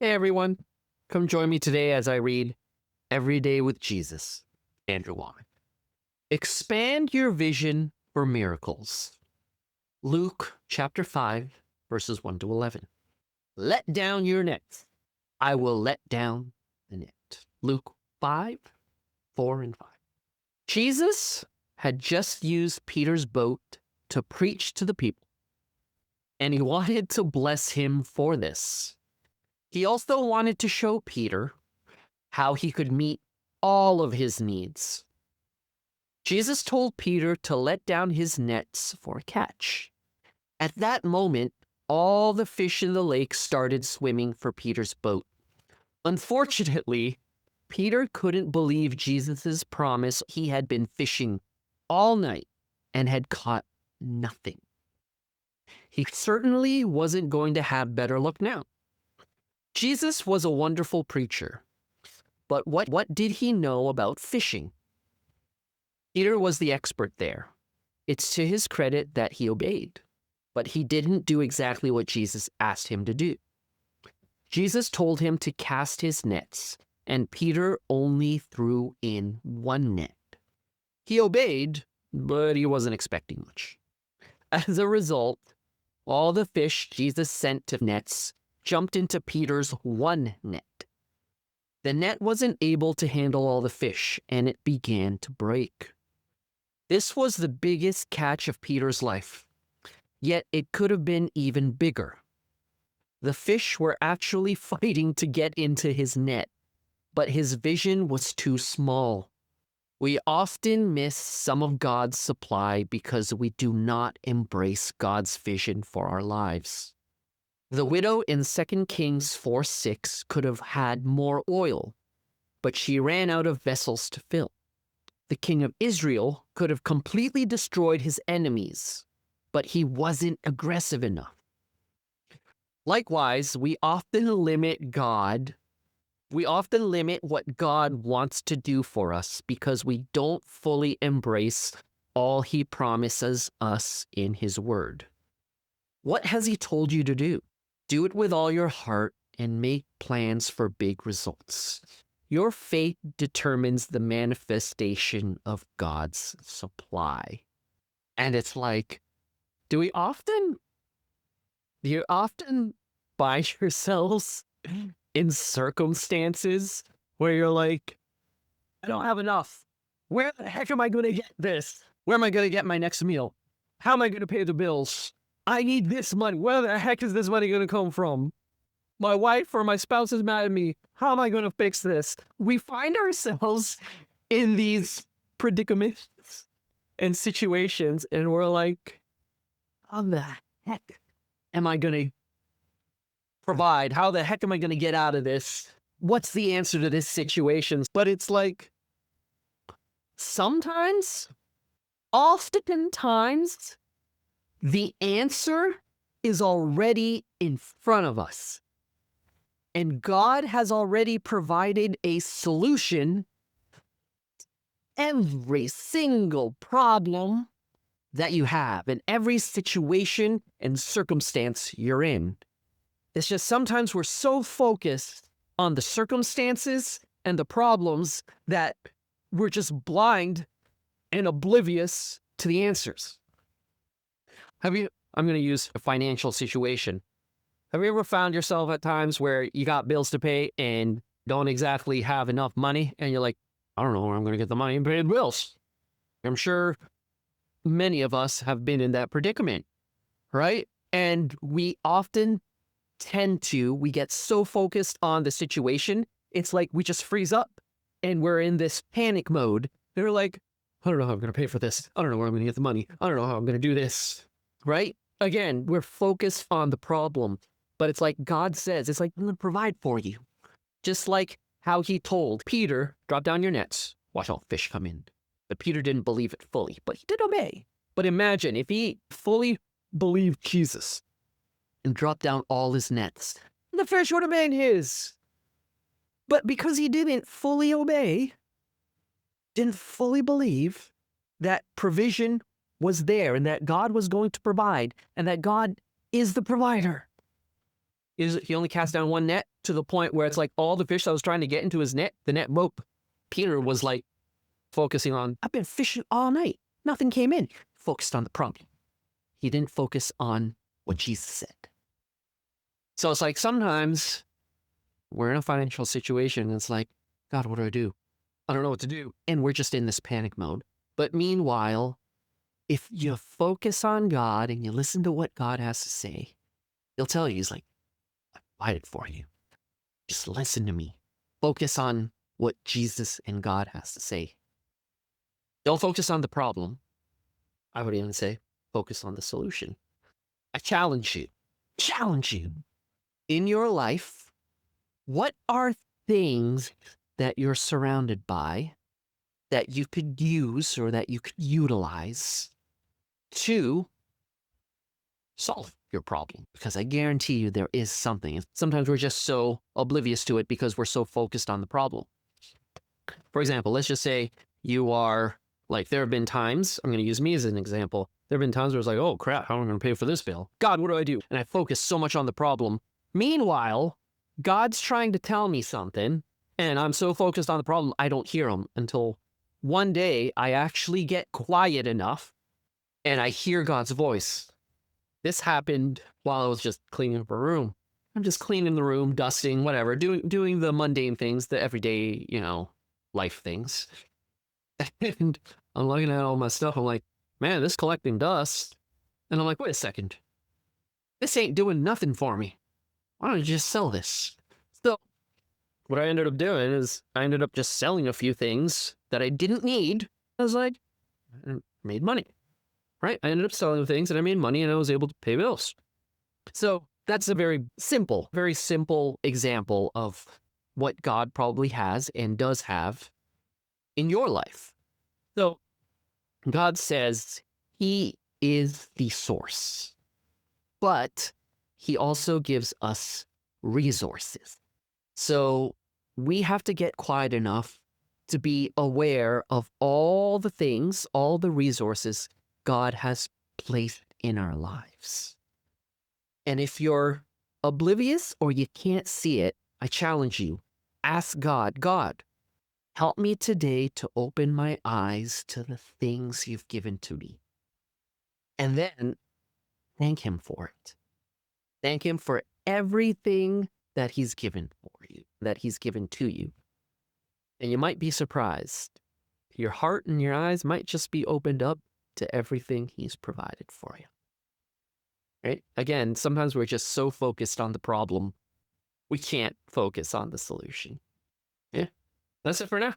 Hey everyone, come join me today as I read Every Day with Jesus, Andrew Womack. Expand your vision for miracles. Luke chapter 5, verses 1 to 11. Let down your nets. I will let down the net. Luke 5, 4 and 5. Jesus had just used Peter's boat to preach to the people, and he wanted to bless him for this. He also wanted to show Peter how he could meet all of his needs. Jesus told Peter to let down his nets for a catch. At that moment, all the fish in the lake started swimming for Peter's boat. Unfortunately, Peter couldn't believe Jesus' promise. He had been fishing all night and had caught nothing. He certainly wasn't going to have better luck now. Jesus was a wonderful preacher, but what did he know about fishing? Peter was the expert there. It's to his credit that he obeyed, but he didn't do exactly what Jesus asked him to do. Jesus told him to cast his nets, and Peter only threw in one net. He obeyed, but he wasn't expecting much. As a result, all the fish Jesus sent to nets jumped into Peter's one net. The net wasn't able to handle all the fish, and it began to break. This was the biggest catch of Peter's life, yet it could have been even bigger. The fish were actually fighting to get into his net, but his vision was too small. We often miss some of God's supply because we do not embrace God's vision for our lives. The widow in 2 Kings 4:6 could have had more oil, but she ran out of vessels to fill. The king of Israel could have completely destroyed his enemies, but he wasn't aggressive enough. Likewise, we often limit what God wants to do for us because we don't fully embrace all he promises us in his word. What has he told you to do? Do it with all your heart and make plans for big results. Your faith determines the manifestation of God's supply. And it's like, do you often find yourselves in circumstances where you're like, I don't have enough. Where the heck am I going to get this? Where am I going to get my next meal? How am I going to pay the bills? I need this money. Where the heck is this money going to come from? My wife or my spouse is mad at me. How am I going to fix this? We find ourselves in these predicaments and situations, and we're like, how the heck am I going to provide? How the heck am I going to get out of this? What's the answer to this situation? But it's like, oftentimes, the answer is already in front of us. And God has already provided a solution to every single problem that you have and every situation and circumstance you're in. It's just sometimes we're so focused on the circumstances and the problems that we're just blind and oblivious to the answers. I'm going to use a financial situation. Have you ever found yourself at times where you got bills to pay and don't exactly have enough money and you're like, I don't know where I'm going to get the money and pay the bills? I'm sure many of us have been in that predicament, right? And we often we get so focused on the situation, it's like we just freeze up and we're in this panic mode. They're like, I don't know how I'm going to pay for this. I don't know where I'm going to get the money. I don't know how I'm going to do this, right? Again, we're focused on the problem, but it's like God says, it's like, I'm going to provide for you. Just like how he told Peter, drop down your nets, watch all fish come in. But Peter didn't believe it fully, but he did obey. But imagine if he fully believed Jesus and dropped down all his nets, the fish would have been his. But because he didn't fully obey, didn't fully believe that provision was there and that God was going to provide and that God is the provider, He only cast down one net to the point where it's like all the fish that was trying to get into his net, the net broke. Peter was like focusing on, I've been fishing all night. Nothing came in. Focused on the problem. He didn't focus on what Jesus said. So it's like sometimes we're in a financial situation and it's like, God, what do I do? I don't know what to do. And we're just in this panic mode. But meanwhile, if you focus on God and you listen to what God has to say, He'll tell you, He's like, I provided for you. Just listen to me. Focus on what Jesus and God has to say. Don't focus on the problem. I would even say, focus on the solution. I challenge you. In your life, what are things that you're surrounded by that you could use or that you could utilize to solve your problem? Because I guarantee you there is something. Sometimes we're just so oblivious to it because we're so focused on the problem. For example, let's just say you are, like, there have been times, I'm going to use me as an example. There have been times where it's like, oh crap, how am I going to pay for this bill? God, what do I do? And I focus so much on the problem. Meanwhile, God's trying to tell me something, and I'm so focused on the problem, I don't hear him until one day I actually get quiet enough and I hear God's voice. This happened while I was just cleaning up a room. I'm just cleaning the room, dusting, whatever, doing the mundane things, the everyday, life things. And I'm looking at all my stuff. I'm like, man, this collecting dust. And I'm like, wait a second. This ain't doing nothing for me. Why don't you just sell this? So what I ended up doing is I ended up just selling a few things that I didn't need. I was like, I made money, right? I ended up selling things and I made money and I was able to pay bills. So that's a very simple example of what God probably has and does have in your life. So God says He is the source, but He also gives us resources. So we have to get quiet enough to be aware of all the things, all the resources God has placed in our lives. And if you're oblivious or you can't see it, I challenge you, ask God, God, help me today to open my eyes to the things you've given to me. And then thank Him for it. Thank Him for everything that He's given for you, that He's given to you. And you might be surprised. Your heart and your eyes might just be opened up to everything He's provided for you. Right? Again, sometimes we're just so focused on the problem, we can't focus on the solution. Yeah, that's it for now.